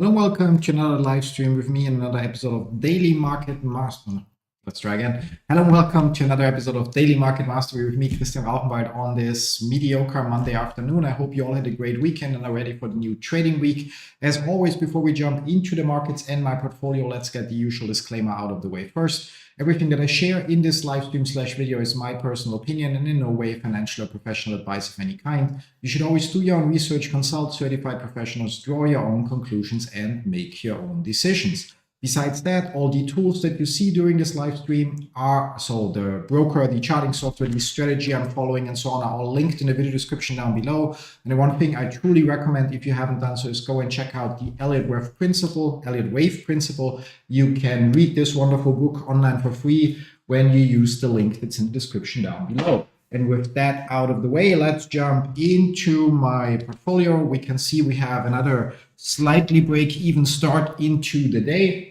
Hello and welcome to another live stream with me and another episode of Daily Market Mastery. Let's try again. Hello and welcome to another episode of Daily Market Mastery with me, Rauchenwald, on this mediocre Monday afternoon. I hope you all had a great weekend and are ready for the new trading week. As always, before we jump into the markets and my portfolio, let's get the usual disclaimer out of the way first. Everything that I share in this live stream / video is my personal opinion and in no way financial or professional advice of any kind. You should always do your own research, consult certified professionals, draw your own conclusions, and make your own decisions. Besides that, all the tools that you see during this live stream are, so the broker, the charting software, the strategy I'm following, and so on, are all linked in the video description down below. And the one thing I truly recommend, if you haven't done so, is go and check out the Elliott Wave Principle. You can read this wonderful book online for free when you use the link that's in the description down below. And with that out of the way, let's jump into my portfolio. We can see we have another slightly break-even start into the day.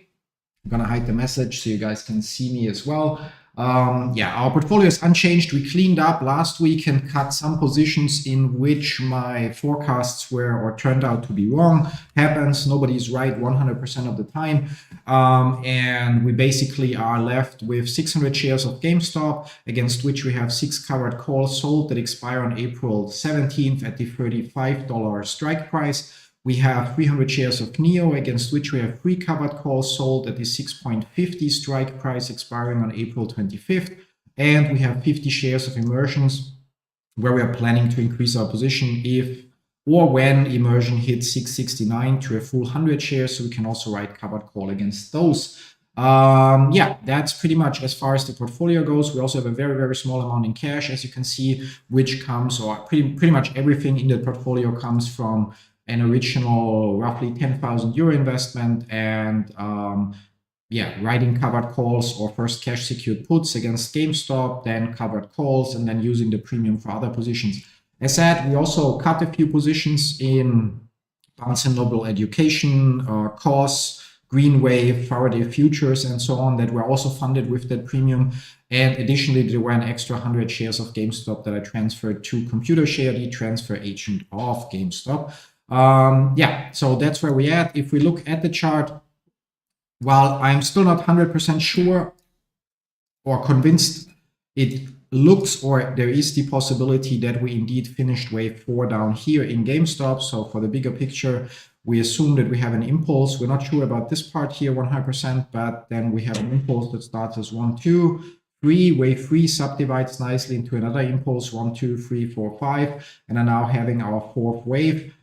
I'm gonna hide the message so you guys can see me as well. Our portfolio is unchanged. We cleaned up last week and cut some positions in which my forecasts were or turned out to be wrong. Happens, nobody's right 100% of the time. And we basically are left with 600 shares of GameStop, against which we have 6 covered calls sold that expire on April 17th at the $35 strike price. We have 300 shares of NEO, against which we have 3 covered calls sold at the 6.50 strike price expiring on April 25th. And we have 50 shares of Immersions, where we are planning to increase our position if or when Immersion hits 669 to a full 100 shares, so we can also write covered call against those. That's pretty much as far as the portfolio goes. We also have a very, very small amount in cash, as you can see, which comes, or pretty much everything in the portfolio comes from an original roughly 10,000 euro investment and writing covered calls or first cash secured puts against GameStop, then covered calls, and then using the premium for other positions. As said, we also cut a few positions in Barnes & Noble Education, COS, Green Wave, Faraday Futures, and so on, that were also funded with that premium. And additionally, there were an extra 100 shares of GameStop that I transferred to Computershare, the transfer agent of GameStop. So that's where we're at. If we look at the chart, while I'm still not 100% sure or convinced, it looks, or there is the possibility that we indeed finished wave 4 down here in GameStop. So for the bigger picture, we assume that we have an impulse. We're not sure about this part here 100%, but then we have an impulse that starts as 1, 2, 3. Wave 3 subdivides nicely into another impulse, 1, 2, 3, 4, 5, and are now having our 4th wave.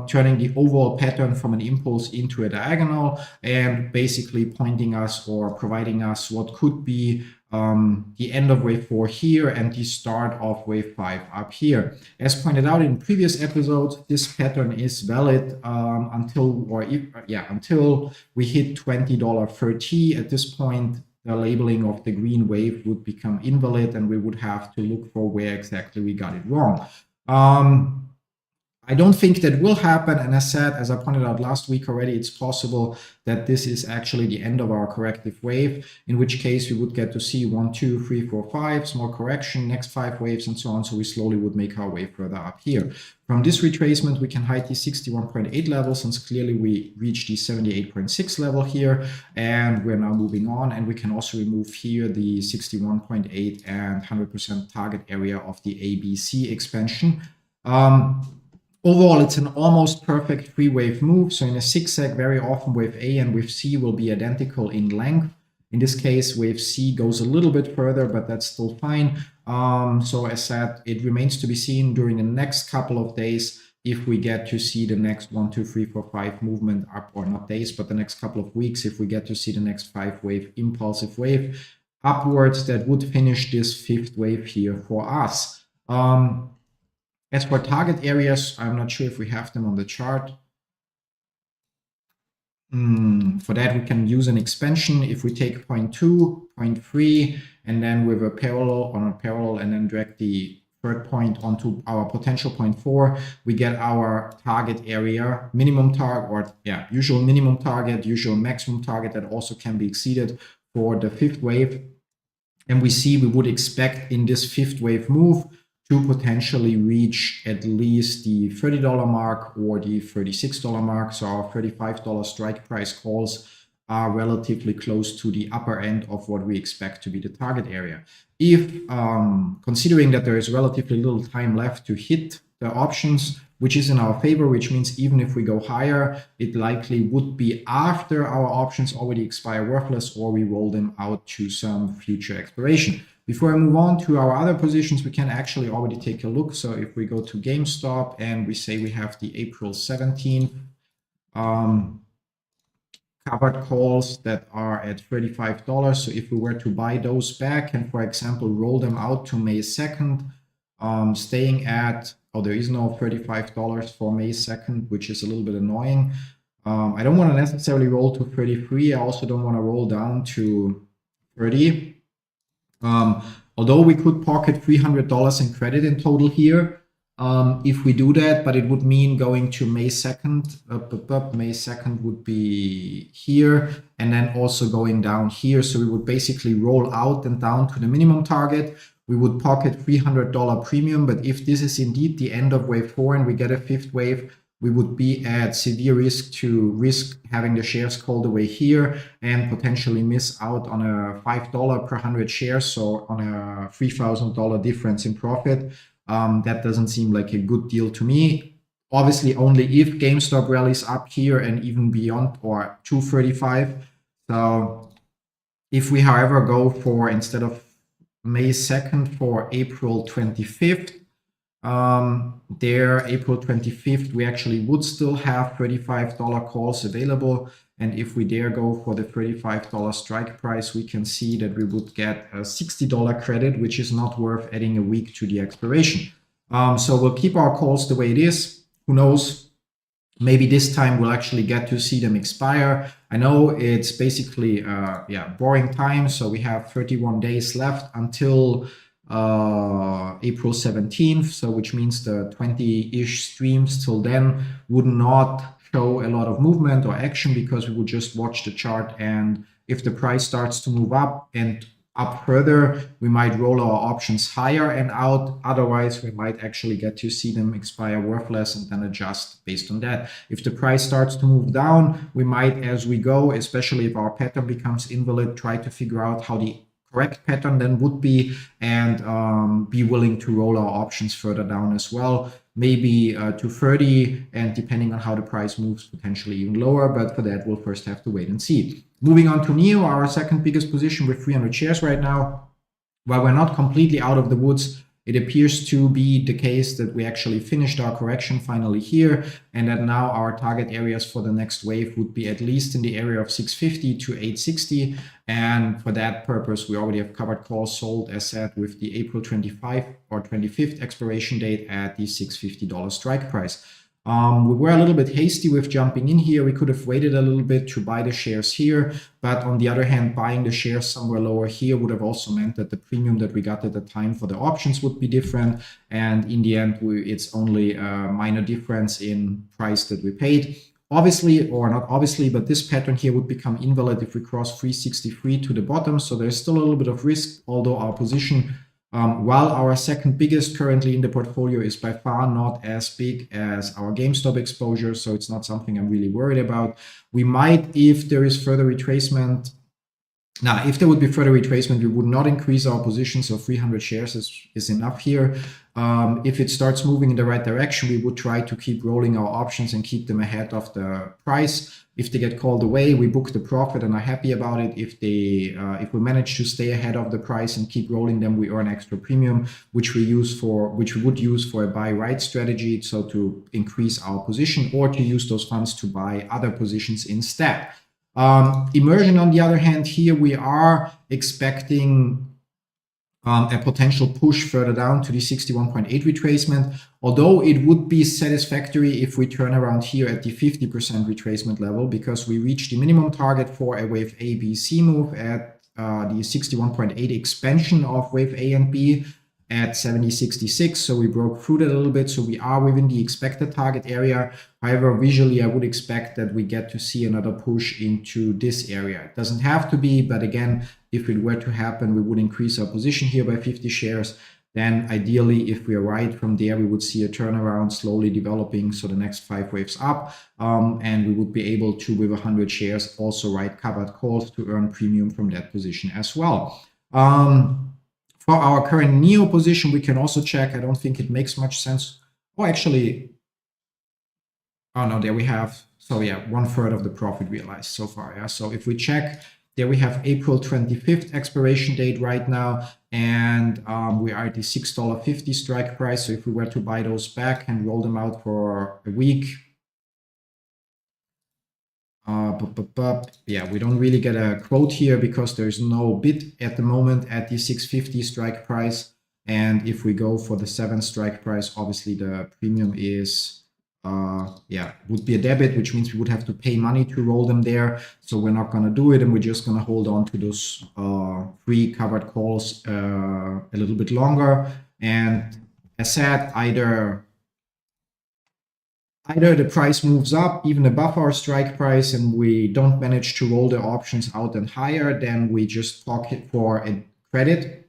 Turning the overall pattern from an impulse into a diagonal and basically pointing us or providing us what could be the end of wave 4 here and the start of wave 5 up here. As pointed out in previous episodes, this pattern is valid until we hit $20.30. At this point, the labeling of the green wave would become invalid and we would have to look for where exactly we got it wrong. I don't think that will happen, and as said, as I pointed out last week already, it's possible that this is actually the end of our corrective wave, in which case we would get to see 1, 2, 3, 4, 5, small correction, next 5 waves, and so on, so we slowly would make our way further up here. From this retracement, we can hide the 61.8 level, since clearly we reached the 78.6 level here, and we're now moving on, and we can also remove here the 61.8 and 100% target area of the ABC expansion. Overall, it's an almost perfect 3-wave move. So in a zigzag, very often wave A and wave C will be identical in length. In this case, wave C goes a little bit further, but that's still fine. So as said, it remains to be seen during the next couple of days if we get to see the next 1, 2, 3, 4, 5 movement up, or not days, but the next couple of weeks, if we get to see the next 5-wave impulsive wave upwards, that would finish this 5th wave here for us. As for target areas, I'm not sure if we have them on the chart. For that, we can use an expansion. If we take 0.2, 0.3, and then with a parallel, or not parallel, and then drag the 3rd point onto our potential 0.4, we get our target area, minimum target, or usual minimum target, usual maximum target that also can be exceeded for the 5th wave. And we see we would expect in this 5th wave move to potentially reach at least the $30 mark or the $36 mark. So our $35 strike price calls are relatively close to the upper end of what we expect to be the target area. If considering that there is relatively little time left to hit the options, which is in our favor, which means even if we go higher, it likely would be after our options already expire worthless or we roll them out to some future expiration. Before I move on to our other positions, we can actually already take a look. So if we go to GameStop and we say we have the April 17th covered calls that are at $35. So if we were to buy those back and, for example, roll them out to May 2nd, staying at, oh, there is no $35 for May 2nd, which is a little bit annoying. I don't want to necessarily roll to 33. I also don't want to roll down to 30. Although we could pocket $300 in credit in total here, if we do that, but it would mean going to May 2nd. May 2nd would be here, and then also going down here. So we would basically roll out and down to the minimum target. We would pocket $300 premium, but if this is indeed the end of wave 4 and we get a 5th wave, we would be at severe risk to risk having the shares called away here and potentially miss out on a $5 per 100 shares, so on a $3,000 difference in profit. That doesn't seem like a good deal to me. Obviously, only if GameStop rallies up here and even beyond or 235. So if we, however, go for, instead of May 2nd, for April 25th, April 25th, we actually would still have $35 calls available. And if we dare go for the $35 strike price, we can see that we would get a $60 credit, which is not worth adding a week to the expiration. So we'll keep our calls the way it is. Who knows? Maybe this time we'll actually get to see them expire. I know it's basically boring time. So we have 31 days left until April 17th. So which means the 20-ish streams till then would not show a lot of movement or action, because we would just watch the chart, and if the price starts to move up and up further, we might roll our options higher and out. Otherwise, we might actually get to see them expire worthless and then adjust based on that. If the price starts to move down, we might, as we go, especially if our pattern becomes invalid, try to figure out how the correct pattern then would be, and be willing to roll our options further down as well, maybe to 30, and depending on how the price moves, potentially even lower. But for that, we'll first have to wait and see. Moving on to NEO, our second biggest position with 300 shares right now. While we're not completely out of the woods, it appears to be the case that we actually finished our correction finally here, and that now our target areas for the next wave would be at least in the area of 650 to 860. And for that purpose, we already have covered calls sold, as said, with the April 25 or 25th expiration date at the $650 strike price. We were a little bit hasty with jumping in here. We could have waited a little bit to buy the shares here, but on the other hand, buying the shares somewhere lower here would have also meant that the premium that we got at the time for the options would be different, and in the end, it's only a minor difference in price that we paid. Obviously, or not obviously, but this pattern here would become invalid if we cross 363 to the bottom, so there's still a little bit of risk, although our position, while our second biggest currently in the portfolio, is by far not as big as our GameStop exposure, so it's not something I'm really worried about. We might, if there is further retracement, if there would be further retracement, we would not increase our position, so 300 shares is enough here. If it starts moving in the right direction, we would try to keep rolling our options and keep them ahead of the price. If they get called away, we book the profit and are happy about it. If we manage to stay ahead of the price and keep rolling them, we earn extra premium, which we would use for a buy right strategy, so to increase our position, or to use those funds to buy other positions instead. Immersion, on the other hand, here we are expecting a potential push further down to the 61.8 retracement, although it would be satisfactory if we turn around here at the 50% retracement level, because we reached the minimum target for a wave A, B, C move at the 61.8 expansion of wave A and B at 70.66, so we broke through that a little bit, so we are within the expected target area. However, visually, I would expect that we get to see another push into this area. It doesn't have to be, but again, if it were to happen, we would increase our position here by 50 shares. then ideally, if we're right from there, we would see a turnaround slowly developing. So the next 5 waves up, and we would be able to, with 100 shares, also write covered calls to earn premium from that position as well. For our current NEO position, we can also check. I don't think it makes much sense. Oh, actually, oh no, there we have, so yeah, 1/3 of the profit realized so far. Yeah, so if we check, there we have April 25th expiration date right now, and we are at the $6.50 strike price. So if we were to buy those back and roll them out for a week, yeah, we don't really get a quote here because there's no bid at the moment at the 650 strike price. And if we go for the 7 strike price, obviously the premium is, yeah, would be a debit, which means we would have to pay money to roll them there. So we're not going to do it, and we're just going to hold on to those free covered calls a little bit longer. And as said, either the price moves up even above our strike price and we don't manage to roll the options out and higher, then we just pocket for a credit.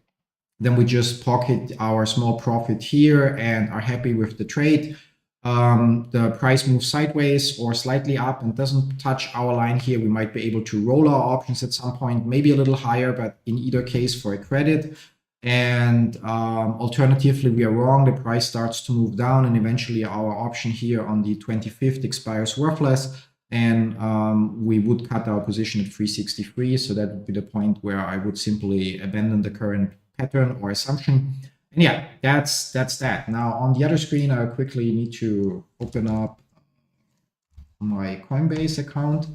Then we just pocket our small profit here and are happy with the trade. The price moves sideways or slightly up and doesn't touch our line here, we might be able to roll our options at some point, maybe a little higher, but in either case for a credit. And alternatively, we are wrong, the price starts to move down and eventually our option here on the 25th expires worthless, and we would cut our position at 363. So that would be the point where I would simply abandon the current pattern or assumption. And yeah, that's that. Now on the other screen, I quickly need to open up my Coinbase account,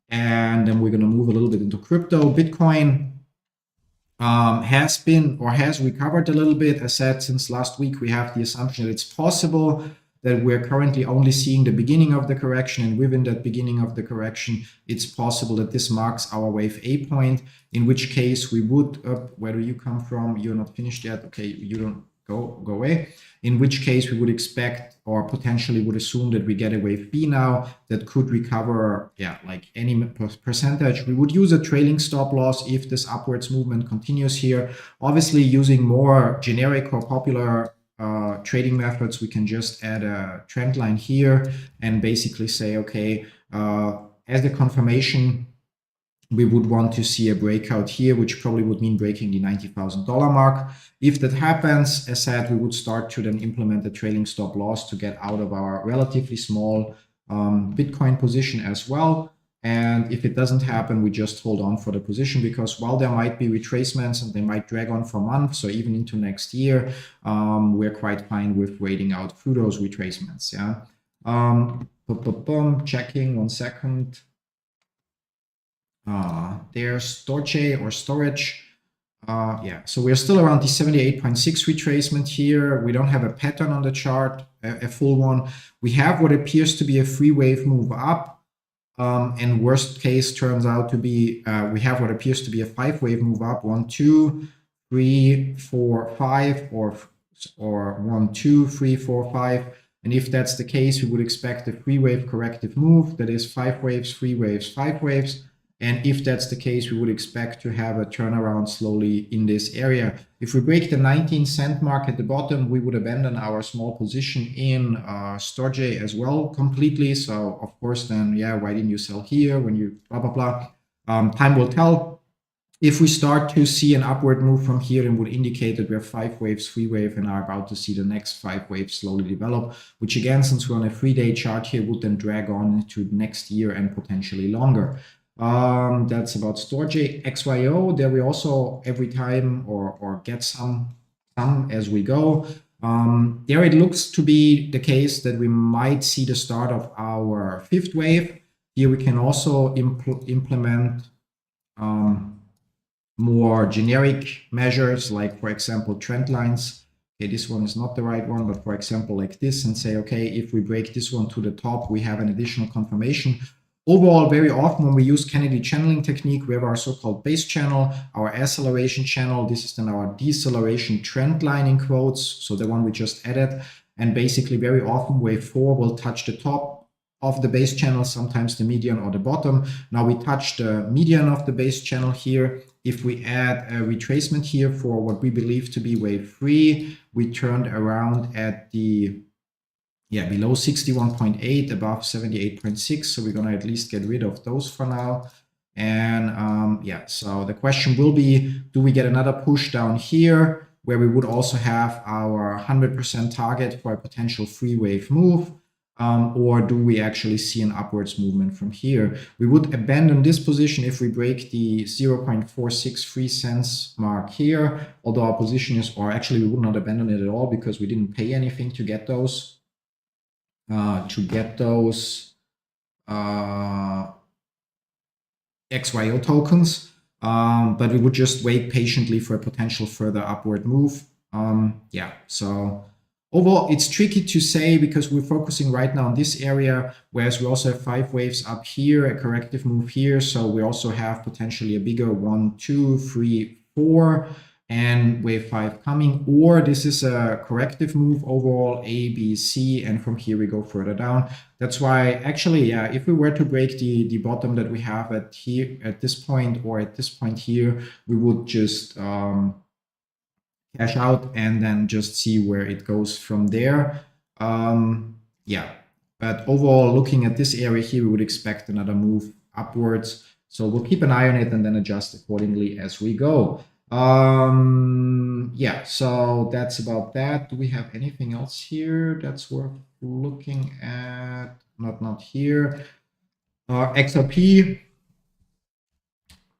and then we're going to move a little bit into crypto. Bitcoin has recovered a little bit. As said, since last week, we have the assumption that it's possible that we're currently only seeing the beginning of the correction, and within that beginning of the correction, it's possible that this marks our wave A point, in which case we would, where do you come from? You're not finished yet. Okay, you don't go away. In which case we would expect or potentially would assume that we get a wave B now that could recover, yeah, like any percentage. We would use a trailing stop loss if this upwards movement continues here. Obviously, using more generic or popular trading methods, we can just add a trend line here and basically say, okay, as a confirmation, we would want to see a breakout here, which probably would mean breaking the $90,000 mark. If that happens, as said, we would start to then implement a trailing stop loss to get out of our relatively small Bitcoin position as well. And if it doesn't happen, we just hold on for the position, because while there might be retracements and they might drag on for months or even into next year, we're quite fine with waiting out through those retracements. Yeah. Checking 1 second. There's Doge or storage. Yeah, so we're still around the 78.6 retracement here. We don't have a pattern on the chart, a full one. We have what appears to be a free wave move up. And worst case turns out to be, we have what appears to be a 5-wave move up, 1, 2, 3, 4, 5, or 1, 2, 3, 4, 5. And if that's the case, we would expect a 3-wave corrective move. That is 5 waves, 3 waves, 5 waves. And if that's the case, we would expect to have a turnaround slowly in this area. If we break the 19-cent mark at the bottom, we would abandon our small position in Storge as well completely. So of course, then, yeah, why didn't you sell here when you blah, blah, blah. Time will tell. If we start to see an upward move from here, it would indicate that we're 5 waves, 3 wave, and are about to see the next 5 waves slowly develop, which again, since we're on a 3-day chart here, would then drag on to next year and potentially longer. That's about Storge. XYO, there we also every time or get some as we go. There it looks to be the case that we might see the start of our 5th wave. Here we can also implement more generic measures, like for example trend lines. Okay, this one is not the right one, but for example like this, and say, okay, if we break this one to the top, we have an additional confirmation. Overall, very often when we use Kennedy channeling technique, we have our so-called base channel, our acceleration channel. This is then our deceleration trend line in quotes, so the one we just added. And basically very often wave 4 will touch the top of the base channel, sometimes the median or the bottom. Now we touch the median of the base channel here. If we add a retracement here for what we believe to be wave 3, we turned around at the below 61.8, above 78.6. So we're going to at least get rid of those for now. And so the question will be, do we get another push down here where we would also have our 100% target for a potential free wave move? Or do we actually see an upwards movement from here? We would abandon this position if we break the 0.463 cents mark here, although our position is, or actually we would not abandon it at all because we didn't pay anything to get those. XYO tokens, but we would just wait patiently for a potential further upward move. So overall, it's tricky to say because we're focusing right now on this area, whereas we also have 5 waves up here, a corrective move here. So we also have potentially a bigger 1, 2, 3, 4, and wave 5 coming, or this is a corrective move overall, A, B, C, and from here we go further down. That's why actually, if we were to break the bottom that we have at this point or at this point here, we would just cash out and then just see where it goes from there. But overall, looking at this area here, we would expect another move upwards. So we'll keep an eye on it and then adjust accordingly as we go. So that's about that. Do we have anything else here that's worth looking at? Not here. XRP,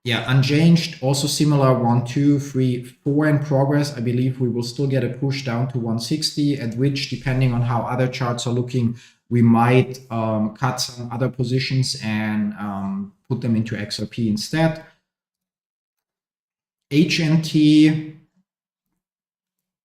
unchanged, also similar 1, 2, 3, 4 in progress. I believe we will still get a push down to 160, at which, depending on how other charts are looking, we might cut some other positions and put them into XRP instead. HNT,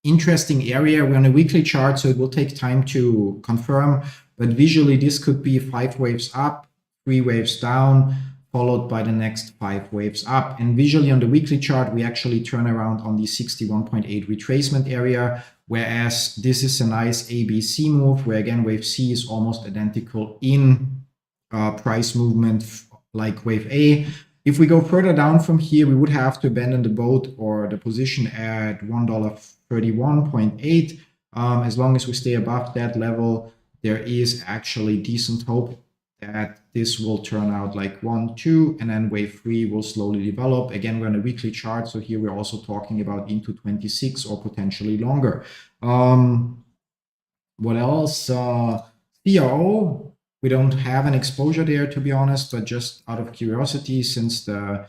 interesting area. We're on a weekly chart, so it will take time to confirm, but visually this could be 5 waves up, 3 waves down, followed by the next 5 waves up. And visually on the weekly chart, we actually turn around on the 61.8 retracement area, whereas this is a nice ABC move, where again, wave C is almost identical in price movement like wave A. If we go further down from here, we would have to abandon the boat or the position at $1.31.8. As long as we stay above that level, there is actually decent hope that this will turn out like 1, 2, and then wave 3 will slowly develop. Again, we're on a weekly chart, so here we're also talking about into 26 or potentially longer. What else? CRO. We don't have an exposure there, to be honest, but just out of curiosity, since the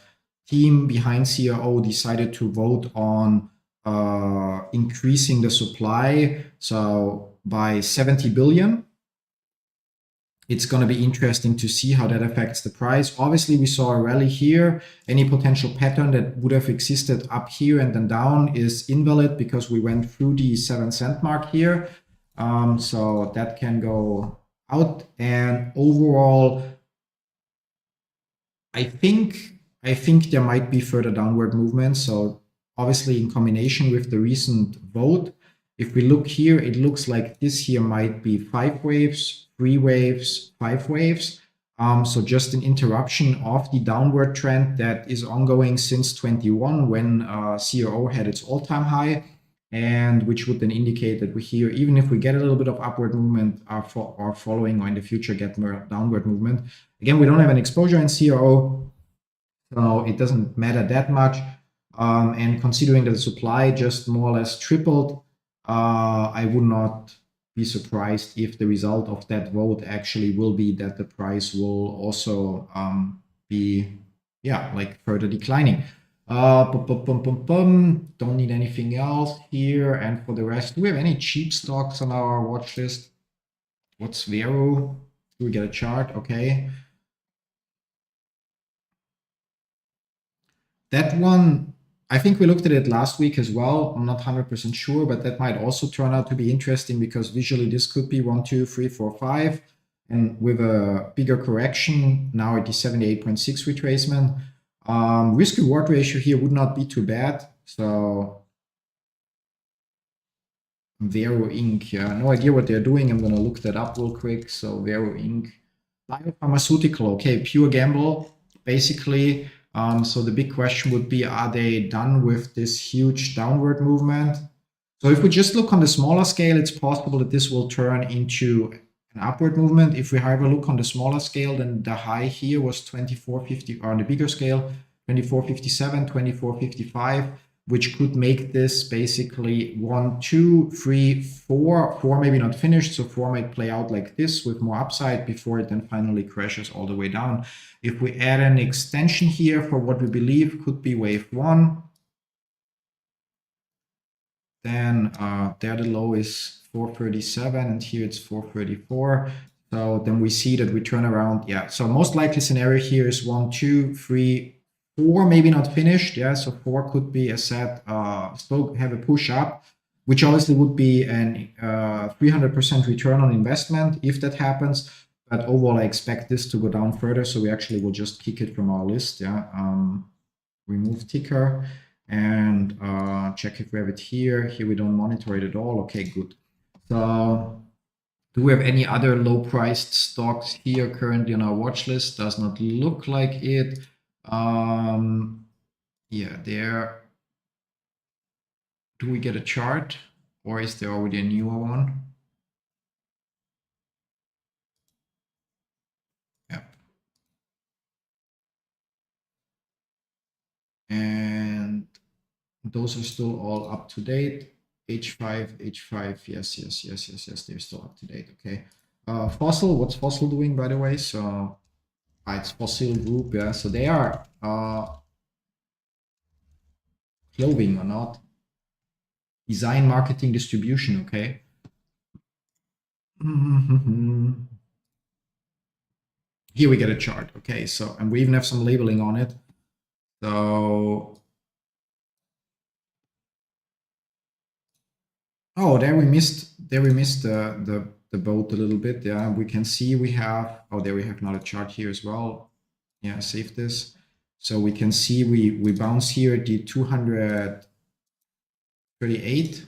team behind CRO decided to vote on increasing the supply, so by 70 billion, it's going to be interesting to see how that affects the price. Obviously, we saw a rally here. Any potential pattern that would have existed up here and then down is invalid because we went through the 7-cent mark here. So that can go out, and overall, I think there might be further downward movement. So obviously, in combination with the recent vote, if we look here, it looks like this here might be 5 waves, 3 waves, 5 waves. So just an interruption of the downward trend that is ongoing since 21, when CRO had its all-time high, and which would then indicate that we here, even if we get a little bit of upward movement, are following or in the future get more downward movement. Again, we don't have an exposure in CRO, so it doesn't matter that much. And considering that the supply just more or less tripled, I would not be surprised if the result of that vote actually will be that the price will also be further declining. Don't need anything else here. And for the rest, do we have any cheap stocks on our watch list? What's Vero? Do we get a chart? Okay. That one, I think we looked at it last week as well. I'm not 100% sure, but that might also turn out to be interesting because visually this could be 1, 2, 3, 4, 5. And with a bigger correction, now at the 78.6 retracement. Risk reward ratio here would not be too bad. So Vero Inc. No idea what they're doing. I'm going to look that up real quick. So Vero Inc. Biopharmaceutical, okay, pure gamble, basically. So the big question would be, are they done with this huge downward movement? So if we just look on the smaller scale, it's possible that this will turn into an upward movement. If we, however, look on the smaller scale, then the high here was 2450, or on the bigger scale, 2457, 2455, which could make this basically 1, 2, 3, 4. 4 maybe not finished, so 4 might play out like this with more upside before it then finally crashes all the way down. If we add an extension here for what we believe could be wave 1, then there the low is 437, and here it's 434. So then we see that we turn around. Yeah, so most likely scenario here is 1, 2, 3, 4, maybe not finished. Yeah, so 4 could be a set, still have a push up, which obviously would be an 300% return on investment if that happens. But overall, I expect this to go down further. So we actually will just kick it from our list. Yeah, remove ticker and check if we have it here. Here we don't monitor it at all. Okay, good. So do we have any other low-priced stocks here currently on our watch list? Does not look like it. Yeah, there. Do we get a chart, or is there already a newer one? Yep. And those are still all up to date. H5, yes, they're still up to date. Okay. Fossil, what's Fossil doing, by the way? So it's Fossil Group, yeah. So they are clothing or not. Design, marketing, distribution, okay. Here we get a chart, okay. So, and we even have some labeling on it. So, oh, there we missed the boat a little bit. Yeah, we can see we have, oh, there we have another chart here as well. Yeah, save this. So we can see we bounce here at the 238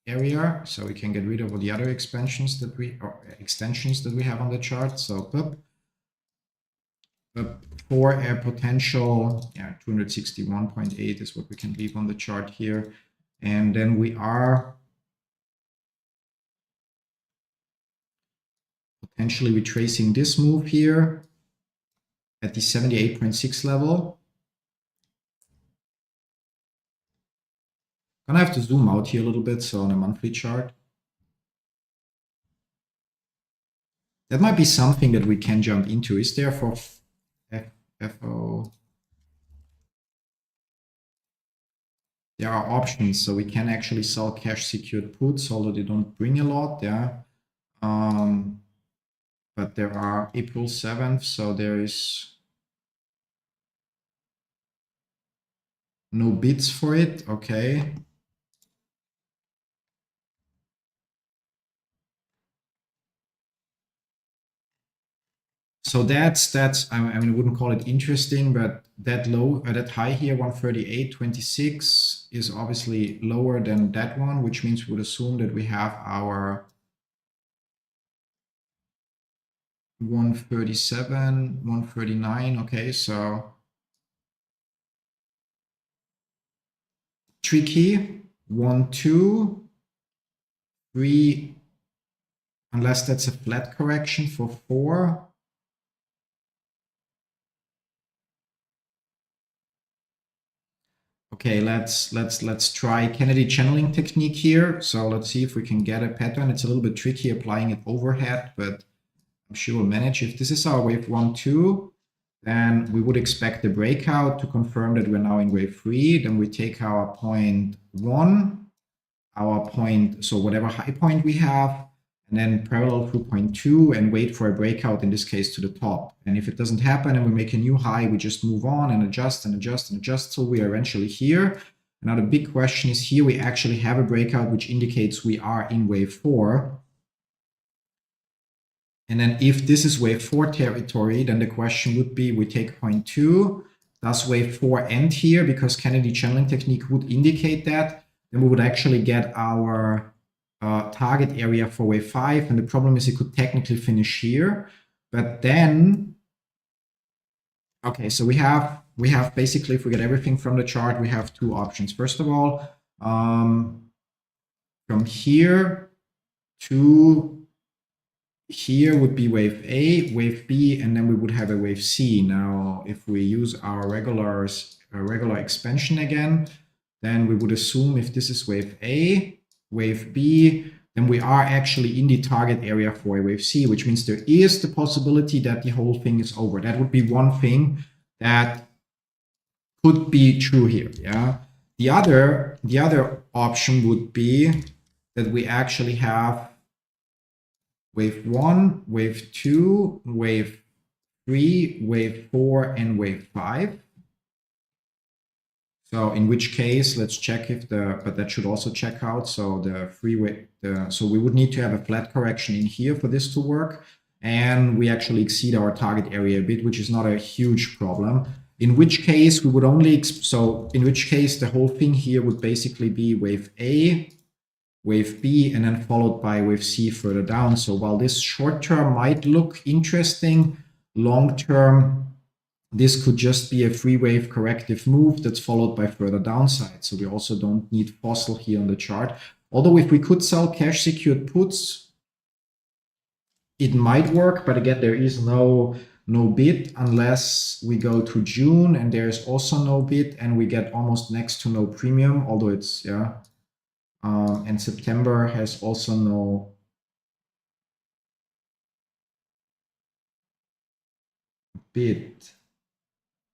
area. So we can get rid of all the other extensions that we have on the chart. So for a potential, yeah, 261.8 is what we can leave on the chart here. And then we are potentially retracing this move here at the 78.6 level. Gonna have to zoom out here a little bit, so on a monthly chart. That might be something that we can jump into. Is there for FO? There are options, so we can actually sell cash secured puts, although they don't bring a lot, yeah. But there are April 7th, so there is no bids for it, okay. So that's I mean, I wouldn't call it interesting, but that low, that high here, 138.26, is obviously lower than that one, which means we would assume that we have our 137, 139. Okay, so tricky. 1, 2, 3, unless that's a flat correction for 4. Okay, let's try Kennedy channeling technique here. So let's see if we can get a pattern. It's a little bit tricky applying it overhead, but I'm sure we'll manage. If this is our wave 1, 2, then we would expect the breakout to confirm that we're now in wave 3. Then we take our point 1, our point, so whatever high point we have, and then parallel through point 2 and wait for a breakout, in this case to the top. And if it doesn't happen and we make a new high, we just move on and adjust and adjust and adjust till we are eventually here. Now the big question is, here we actually have a breakout which indicates we are in wave 4. And then if this is wave 4 territory, then the question would be, we take point 2, does wave 4 end here? Because Kennedy channeling technique would indicate that. Then we would actually get our target area for wave 5. And the problem is it could technically finish here. But then, okay, so we have basically, if we get everything from the chart, we have two options. First of all, from here to here would be wave A, wave B, and then we would have a wave C. Now, if we use our regular expansion again, then we would assume if this is wave A, wave B, then we are actually in the target area for a wave C, which means there is the possibility that the whole thing is over. That would be one thing that could be true here. Yeah. The other option would be that we actually have wave 1, wave 2, wave 3, wave 4, and wave 5. So in which case, let's check if but that should also check out. So so we would need to have a flat correction in here for this to work. And we actually exceed our target area a bit, which is not a huge problem. In which case we would only, in which case the whole thing here would basically be wave A, wave B, and then followed by wave C further down. So while this short term might look interesting, long term, this could just be a free wave corrective move that's followed by further downside. So we also don't need fossil here on the chart. Although if we could sell cash secured puts, it might work, but again, there is no bid unless we go to June, and there's also no bid, and we get almost next to no premium, although it's, yeah. And September has also no bid.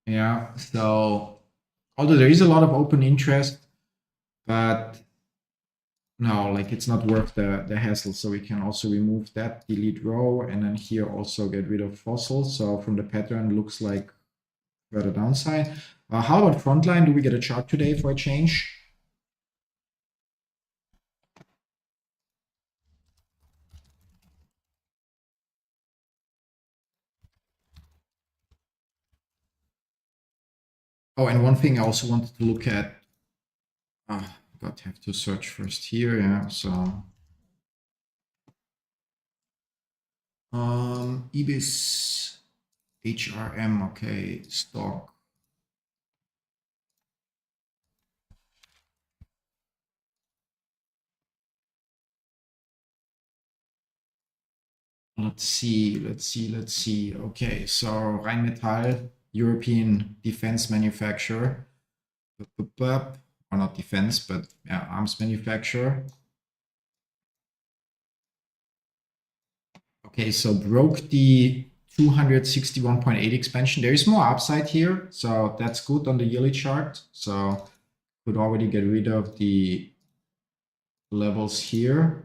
Yeah, so although there is a lot of open interest, but no, like it's not worth the hassle. So we can also remove that, delete row, and then here also get rid of fossil. So from the pattern, looks like further downside. How about frontline? Do we get a chart today for a change? Oh, and one thing I also wanted to look at, but have to search first here. Yeah, so EBIS HRM, okay, stock. Let's see. Okay, so Rheinmetall, European defense manufacturer, or not defense, but yeah, arms manufacturer. Okay, so broke the 261.8 expansion. There is more upside here, so that's good on the yearly chart. So could already get rid of the levels here.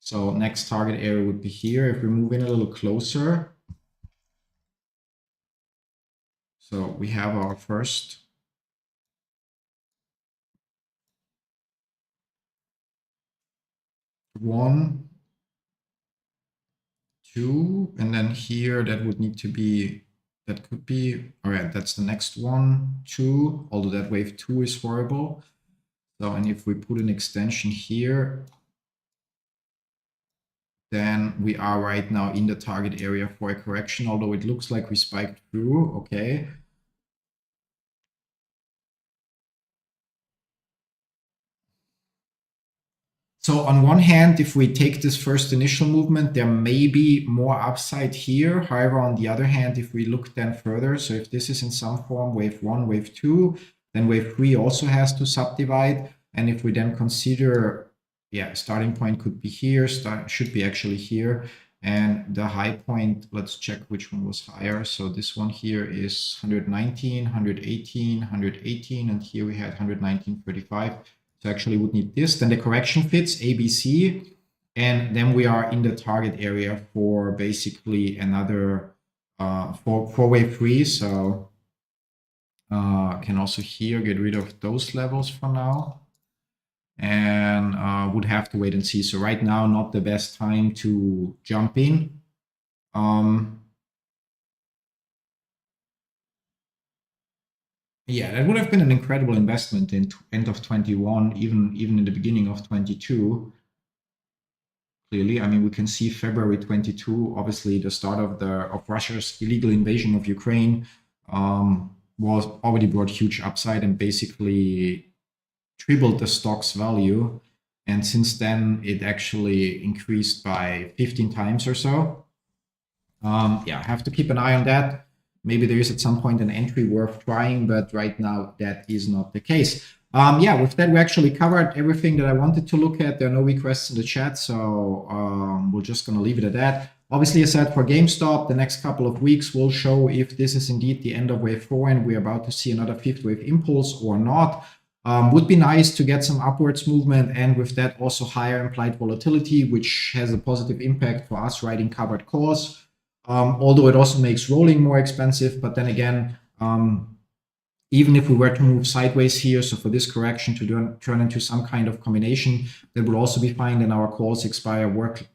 So next target area would be here. If we move in a little closer, so we have our first one, two, and then here that would need to be, that could be, all right, that's the next one, two, although that wave two is horrible. So, and if we put an extension here, then we are right now in the target area for a correction, although it looks like we spiked through, okay. So on one hand, if we take this first initial movement, there may be more upside here. However, on the other hand, if we look then further, so if this is in some form wave one, wave two, then wave three also has to subdivide. And if we then consider, yeah, starting point could be here, should be actually here. And the high point, let's check which one was higher. So this one here is 119, 118, 118, and here we had 119.35. So actually would need this, then the correction fits ABC, and then we are in the target area for basically another for wave three. So can also here get rid of those levels for now, and would have to wait and see. So right now, not the best time to jump in. Yeah, that would have been an incredible investment in end of 21, even in the beginning of 22. clearly. I mean, we can see February 22, obviously the start of Russia's illegal invasion of Ukraine was already brought huge upside and basically tripled the stock's value. And since then, it actually increased by 15 times or so. Yeah, have to keep an eye on that. Maybe there is at some point an entry worth trying, but right now that is not the case. Yeah, with that, we actually covered everything that I wanted to look at. There are no requests in the chat, so we're just going to leave it at that. Obviously, I said for GameStop, the next couple of weeks will show if this is indeed the end of wave 4 and we're about to see another fifth wave impulse or not. Would be nice to get some upwards movement, and with that also higher implied volatility, which has a positive impact for us writing covered calls. Although it also makes rolling more expensive, but then again, even if we were to move sideways here, so for this correction to turn into some kind of combination, that would also be fine. Then our calls expire,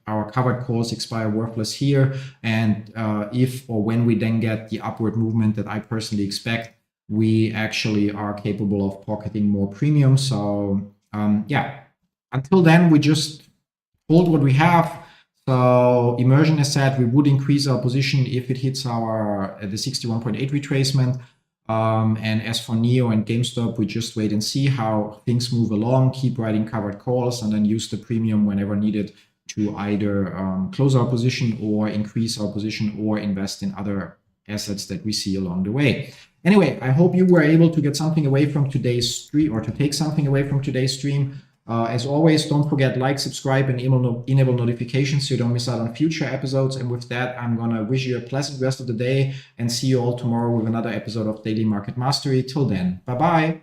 our covered calls expire worthless here. And if or when we then get the upward movement that I personally expect, we actually are capable of pocketing more premium. So yeah, until then, we just hold what we have. So immersion has said we would increase our position if it hits our the 61.8 retracement. And as for Neo and GameStop, we just wait and see how things move along, keep writing covered calls, and then use the premium whenever needed to either close our position or increase our position or invest in other assets that we see along the way. Anyway, I hope you were able to get something away from today's stream, or to take something away from today's stream. As always, don't forget, like, subscribe, and enable notifications so you don't miss out on future episodes. And with that, I'm going to wish you a pleasant rest of the day and see you all tomorrow with another episode of Daily Market Mastery. Till then, bye-bye.